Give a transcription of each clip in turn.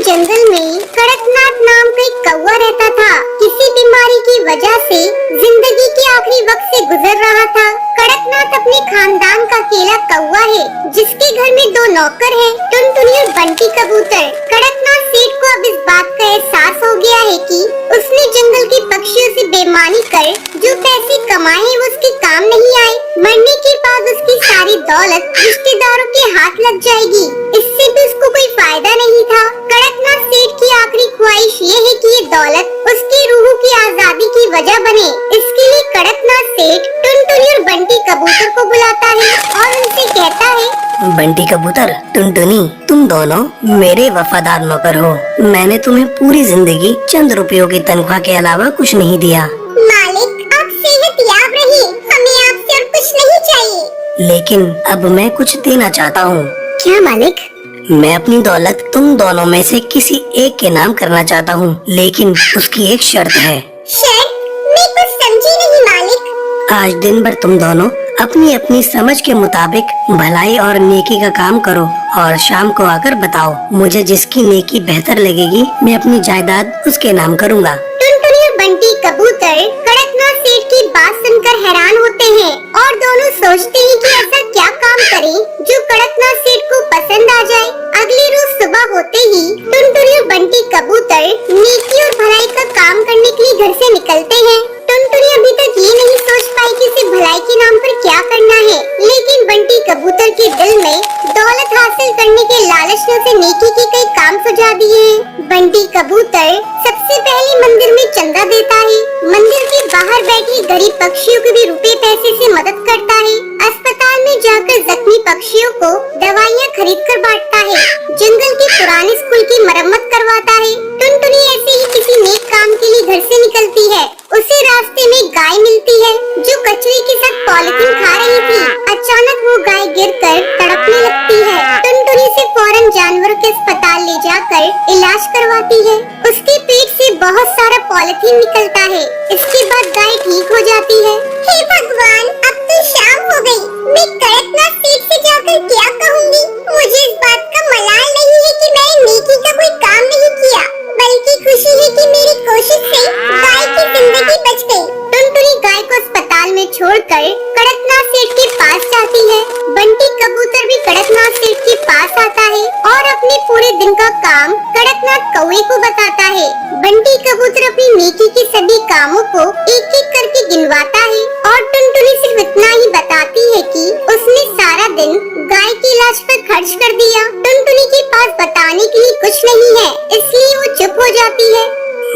जंगल में कड़कनाथ नाम का एक कौवा रहता था। किसी बीमारी की वजह से जिंदगी के आखिरी वक्त से गुजर रहा था। कड़कनाथ अपने खानदान का अकेला कौवा है, जिसके घर में 2 नौकर हैं, टुनटुनी और बंटी कबूतर। कड़कनाथ सेठ को अब इस बात का एहसास हो गया है कि उसने जंगल के पक्षियों से बेईमानी कर जो पैसे कमाए हैं वो उसके काम नहीं आए। मरने के बाद उसकी सारी दौलत रिश्तेदारों के हाथ लग जाएगी। इससे भी उसको कोई फायदा नहीं था। कड़कनाथ सेठ की आखिरी ख्वाहिश ये है कि ये दौलत उसकी रूह की आजादी की वजह बने। इसके लिए कड़कनाथ सेठ टुनटुनी और बंटी कबूतर को बुलाता है और उनसे कहता है, बंटी कबूतर, टुनटुनी, तुम दोनों मेरे वफादार नौकर हो। मैंने तुम्हें पूरी जिंदगी चंद रुपयों की तनख्वाह के अलावा कुछ नहीं दिया। मालिक, आप सेहतयाब रहिए, हमें आपसे और कुछ नहीं चाहिए। लेकिन अब मैं कुछ देना चाहता हूँ। क्या मालिक? मैं अपनी दौलत तुम दोनों में से किसी एक के नाम करना चाहता हूँ, लेकिन उसकी एक शर्त है। शर्त? मैं कुछ समझी नहीं मालिक। आज दिन भर तुम दोनों अपनी अपनी समझ के मुताबिक भलाई और नेकी का काम करो और शाम को आकर बताओ। मुझे जिसकी नेकी बेहतर लगेगी मैं अपनी जायदाद उसके नाम करूँगा। टुनटुनी और बंटी कबूतर कड़कनाथ सेठ की बात सुनकर हैरान होते हैं और दोनों सोचते हैं कि ऐसा क्या काम करें जो कड़कनाथ सेठ को पसंद आ जाए। अगली रोज सुबह होते ही टुनटुनी और बंटी कबूतर नेकी और भलाई का काम करने के लिए घर से निकलते हैं। टुनटुनी अभी तक ये नहीं सोच पाई कि इसे भलाई के नाम पर क्या करना है, लेकिन बंटी कबूतर के दिल में दौलत हासिल करने के लालच ने उसे नेकी के कई काम सुझा दिए हैं। बंटी कबूतर सबसे पहले मंदिर में चंदा देता है, मंदिर के बाहर बैठे गरीब पक्षियों की भी रुपए पैसे से मदद करता है, अस्पताल में जाकर जख्मी पक्षियों को दवाइयाँ खरीद कर बांटता है, जंगल के पुराने स्कूल की मरम्मत करवाता है। टुनटुनी ऐसे ही किसी नेक काम के लिए घर से निकलती है। उसे रास्ते में गाय मिलती है जो कचरे के साथ पॉलिथीन खा रही थी। अचानक वो गाय गिरकर तड़पने लगती है। टुनटुनी से फौरन जानवरों के अस्पताल ले जाकर इलाज करवाती है। उसके पेट से बहुत सारा पॉलिथीन निकलता है। इसके बाद गाय ठीक हो जाती है। हे भगवान, अब तो शाम हो गई। मैं कड़कनाथ सेठ से जाकर क्या कहूँगी? मुझे इस बात का मलाल नहीं है कि मैंने नेकी का कोई काम नहीं किया, बल्कि खुशी है कि मेरी कोशिश से गाय की जिंदगी बच गई। टुनटुनी गाय को अस्पताल में छोड़कर कड़कनाथ सेठ के पास जाती है। बंटी कबूतर भी कड़कनाथ सेठ के पास आता है और अपने पूरे दिन का काम कड़कनाथ कौवे को बताता है। बंटी कबूतर अपनी नेकी के सभी कामों को एक एक करके गिनवाता है और टुनटुनी सिर्फ इतना ही बताती है कि उसने सारा दिन गाय के इलाज पर खर्च कर दिया। टुनटुनी के पास बताने के लिए कुछ नहीं है, इसलिए वो चुप हो जाती है।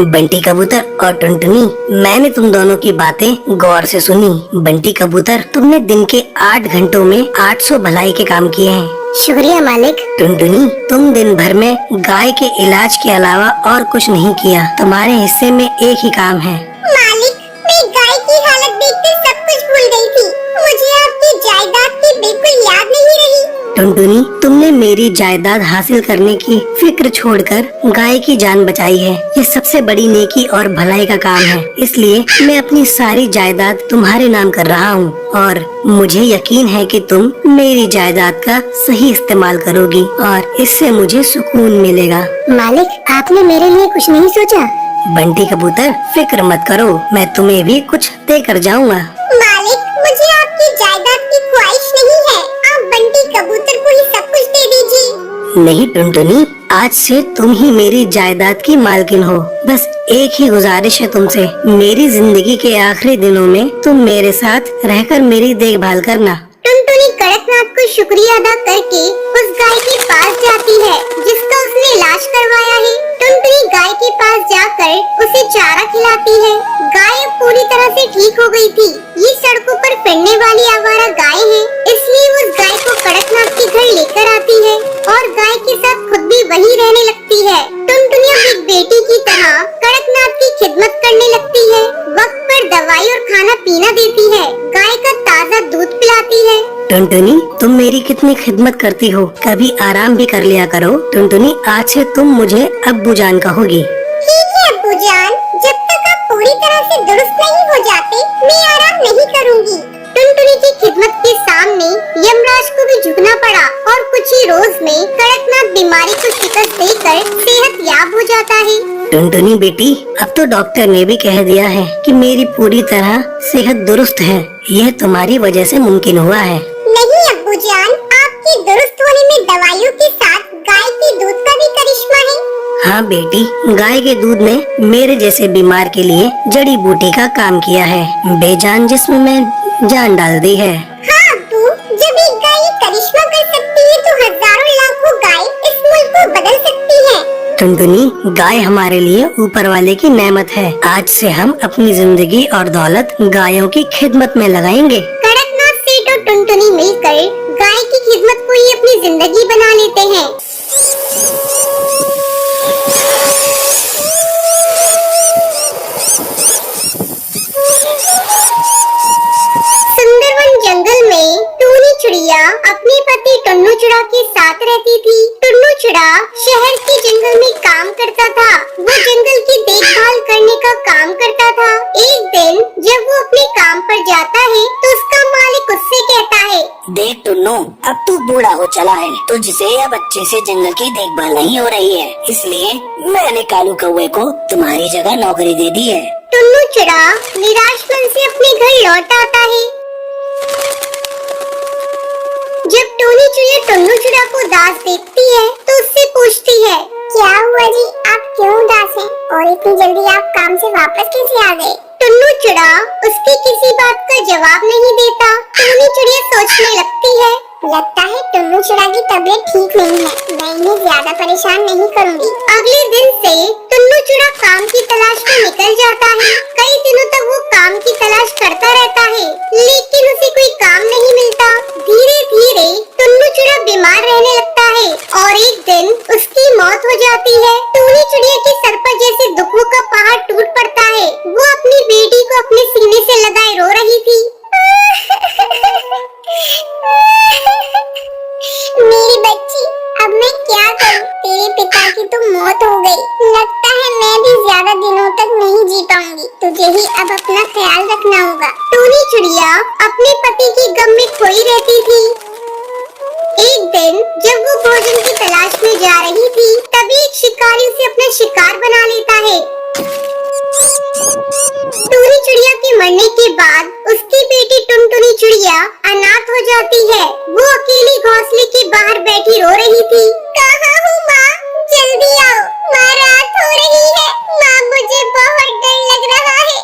बंटी कबूतर और टुनटुनी, मैंने तुम दोनों की बातें गौर से सुनी। बंटी कबूतर, तुमने दिन के 8 घंटों में 800 भलाई के काम किए हैं। शुक्रिया मालिक। टुनटुनी, तुम दिन भर में गाय के इलाज के अलावा और कुछ नहीं किया। तुम्हारे हिस्से में एक ही काम है। मालिक, मैं गाय की हालत देखकर सब कुछ भूल गई थी। मुझे आपकी जायदाद की बिल्कुल याद नहीं रही। टुनटुनी, तुमने मेरी जायदाद हासिल करने की फिक्र छोड़कर गाय की जान बचाई है। ये सबसे बड़ी नेकी और भलाई का काम है, इसलिए मैं अपनी सारी जायदाद तुम्हारे नाम कर रहा हूँ और मुझे यकीन है कि तुम मेरी जायदाद का सही इस्तेमाल करोगी और इससे मुझे सुकून मिलेगा। मालिक, आपने मेरे लिए कुछ नहीं सोचा? बंटी कबूतर, फिक्र मत करो, मैं तुम्हें भी कुछ दे कर जाऊँगा। मालिक, मुझे आपकी जायदाद की ख्वाहिश नहीं है। आप बंटी कबूतर को ही सब कुछ दे दीजिए। नहीं टुनटुनी, आज से तुम ही मेरी जायदाद की मालकिन हो। बस एक ही गुजारिश है तुमसे, मेरी जिंदगी के आखिरी दिनों में तुम मेरे साथ रहकर मेरी देखभाल करना। टुनटुनी कड़कनाथ को शुक्रिया अदा करके उस गाय के पास जाती है जिसका उसने इलाज करवाया है। टुनटुनी गाय के पास जाकर उसे चारा खिलाती है। गाय अब पूरी तरह से ठीक हो गई थी। ये सड़कों पर फिरने वाली आवारा गाय है, इसलिए वो उस गाय को कड़कनाथ के घर लेकर आती है और गाय के साथ खुद भी वहीं रहने लगती है। टुनटुनी अब एक बेटी की तरह कड़कनाथ की खिदमत करने लगती है। वक्त पर दवाई और खाना पीना देती है, गाय का ताज़ा दूध पिलाती है। टुनटुनी, तुम मेरी कितनी खिदमत करती हो, कभी आराम भी कर लिया करो। टुनटुनी, आज से तुम मुझे अब्बू जान कहोगी। ठीक है अब्बू जान, जब तक आप पूरी तरह से दुरुस्त नहीं हो जाते, मैं आराम नहीं करूँगी। टुनटुनी की खिदमत के सामने यमराज को भी झुकना पड़ा और कुछ ही रोज में कड़कनाथ बीमारी को शिकस्त देकर सेहत जाता है। टुनटुनी बेटी, अब तो डॉक्टर ने भी कह दिया है कि मेरी पूरी तरह सेहत दुरुस्त है। यह तुम्हारी वजह से मुमकिन हुआ है। नहीं अब्बू जान, आपके दुरुस्त होने में दवाइयों के साथ गाय के दूध का भी करिश्मा है। हाँ बेटी, गाय के दूध ने मेरे जैसे बीमार के लिए जड़ी बूटी का काम किया है। बेजान जिस्म में जान डाल दी है। हाँ अब्बू, जब एक गाय करिश्मा कर सकती है तो हजारों लाखों गाय इस मुल्क को बदल सकती है। टुनटुनी, गाय हमारे लिए ऊपर वाले की नेमत है। आज से हम अपनी जिंदगी और दौलत गायों की खिदमत में लगाएंगे। कड़कनाथ सेठ और टुनटुनी मिलकर गाय की खिदमत को ही अपनी जिंदगी बना लेते हैं। सुंदरवन जंगल में टूनी चिड़िया अपने पति टुन्नू चिड़ा के साथ रहती थी। टुन्नू चिड़ा शहर के जंगल में काम करता था। वो जंगल की देखभाल करने का काम करता था। एक दिन जब वो अपने काम पर जाता है तो उसका मालिक उससे कहता है, देख टुन्नू, अब तू बूढ़ा हो चला है, तुझसे अब अच्छे से जंगल की देखभाल नहीं हो रही है, इसलिए मैंने कालू कौवे को तुम्हारी जगह नौकरी दे दी है। टुन्नू चिड़ा निराश मन से अपने घर लौट आता है। जब टूनी चिड़िया टुन्नू चिड़ा को उदास देखती है तो उससे पूछती है, क्या हुआ जी, आप क्यों उदास हैं और इतनी जल्दी आप काम से वापस कैसे आ गए? टुन्नू चिड़ा उसकी किसी बात का जवाब नहीं देता। टूनी चिड़िया सोचने लगती है, लगता है टुन्नू चिड़ा की तबीयत ठीक नहीं है, मैं इन्हें ज्यादा परेशान नहीं करूंगी। अगले दिन से टुन्नू चिड़ा काम की तलाश में निकल जाता है। कई दिनों तक वो काम की तलाश करता रहता है, लेकिन उसे कोई काम नहीं मिलता। धीरे धीरे टुन्नू चिड़ा बीमार रहने लगता है और एक दिन उसकी मौत हो जाती है। टूनी चिड़िया के सर पर जैसे दुखों का पहाड़ टूट पड़ता है। वो अपनी बेटी को अपने सीने से लगाए रो रही थी। मेरी बच्ची, अब मैं क्या करूं? तेरे पिता की तो मौत हो गई। लगता है मैं भी ज्यादा दिनों तक नहीं जी पाऊंगी। तुझे ही अब अपना ख्याल रखना होगा। टूनी चिड़िया अपने पति की गम में खोई रहती थी। एक दिन जब वो भोजन की तलाश में जा रही थी, तभी एक शिकारी उसे अपना शिकार बना लेता है। टूनी चिड़िया के मरने के बाद उसकी बेटी टुनटुनी चिड़िया अनाथ हो जाती है। वो अकेली घोंसले के बाहर बैठी रो रही थी। कहाँ हो माँ? जल्दी आओ, माँ रात हो रही है। माँ, मुझे बहुत डर लग रहा है।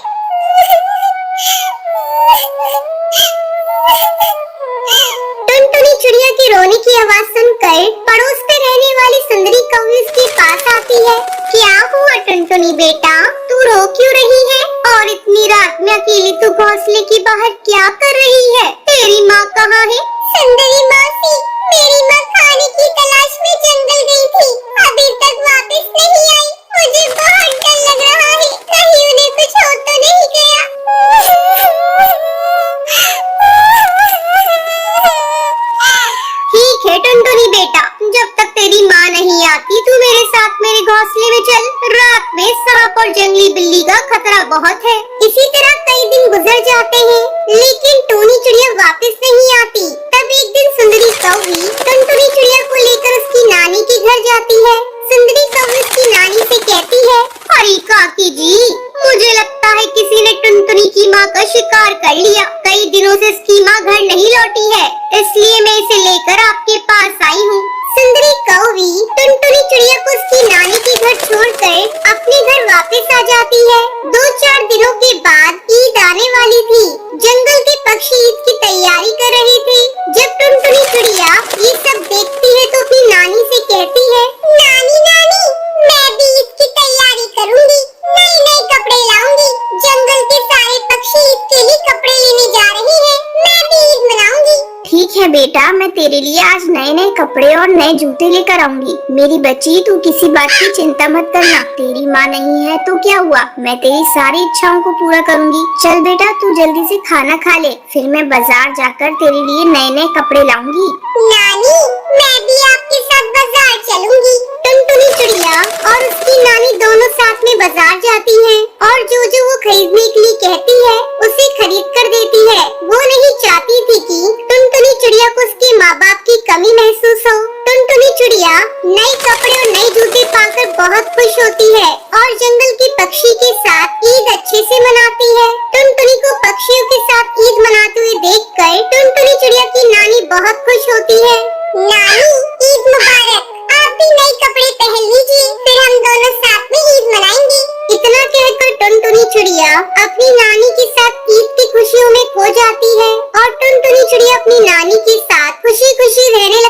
टुनटुनी चिड़िया की रोने की आवाज सुनकर पड़ोस में रहने वाली सुंदरी कौवी उसके पास आती है। क्या हुआ टुनटुनी बेटा, तू रो क्यों रही है? और इतनी रात में अकेली तू घोंसले के बाहर क्या कर रही है? तेरी माँ कहाँ है? सुंदरी मौसी, मेरी माँ खाने की तलाश में जंगल गई थी, अभी तक वापस नहीं आई। मुझे बहुत डर लग रहा है, कहीं उन्हें कुछ हो तो नहीं गया। ठीक है टुनटुनी बेटा, जब तक तेरी माँ नहीं आती तू मेरे साथ मेरे घोंसले में चल। रात में सांप और जंगली बिल्ली का खतरा बहुत है। इसी तरह कई दिन गुजर जाते हैं, लेकिन टूनी चिड़िया वापस नहीं आती। तब एक दिन सुंदरी कौवी टुनटुनी चिड़िया को लेकर उसकी नानी के घर जाती है। सुंदरी कौवी उसकी नानी से कहती है, अरे काकी जी, मुझे लगता है किसी ने टुनटुनी की माँ का शिकार कर लिया। कई दिनों से इसकी माँ घर नहीं लौटी है, इसलिए मैं इसे लेकर आपके पास आई हूँ। सुंदरी कौवी टुनटुनी चिड़िया को उसकी नानी के घर छोड़कर अपने घर वापस आ जाती है। 2-4 दिनों के बाद ईद आने वाली थी। जंगल के पक्षी ईद की तैयारी कर रहे थे। जब टुनटुनी चिड़िया ये सब देखती है तो अपनी नानी से कहती है, नानी नानी, मैं भी ईद की तैयारी करूंगी, नए कपड़े लाऊंगी। जंगल के सारे पक्षी ईद के लिए कपड़े लेने जा रहे हैं, मैं भी ईद मनाऊंगी। ठीक है बेटा, मैं तेरे लिए आज नए कपड़े और नए जूते लेकर आऊंगी। मेरी बच्ची, तू किसी बात की चिंता मत करना। तेरी माँ नहीं है तो क्या हुआ, मैं तेरी सारी इच्छाओं को पूरा करूंगी। चल बेटा, तू जल्दी से खाना खा ले, फिर मैं बाजार जाकर तेरे लिए नए कपड़े लाऊंगी। नानी, मैं भी आपके साथ बाजार चलूंगी। टुनटुनी चिड़िया और उसकी नानी दोनों साथ में बाजार जाती हैं और जो वो खरीदने के लिए कहती है उसे खरीद कर देती है। वो नहीं चाहती थी कि टुनटुनी चिड़िया को उसके माँ बाप की कमी महसूस हो। टुनटुनी चिड़िया नए कपड़े और नए जूते पाकर बहुत खुश खुश होती है और जंगल के पक्षी के साथ ईद अच्छे से मनाती है। टुनटुनी को पक्षियों के साथ ईद मनाते हुए देखकर टुनटुनी चिड़िया की नानी बहुत खुश होती है। नानी, ईद मुबारक। आप भी नए कपड़े पहन लीजिए, फिर हम दोनों साथ में ईद मनाएंगे। इतना कहकर टुनटुनी चिड़िया अपनी नानी के साथ ईद की खुशियों में खो जाती है और टुनटुनी चिड़िया अपनी नानी के साथ खुशी खुशी रहने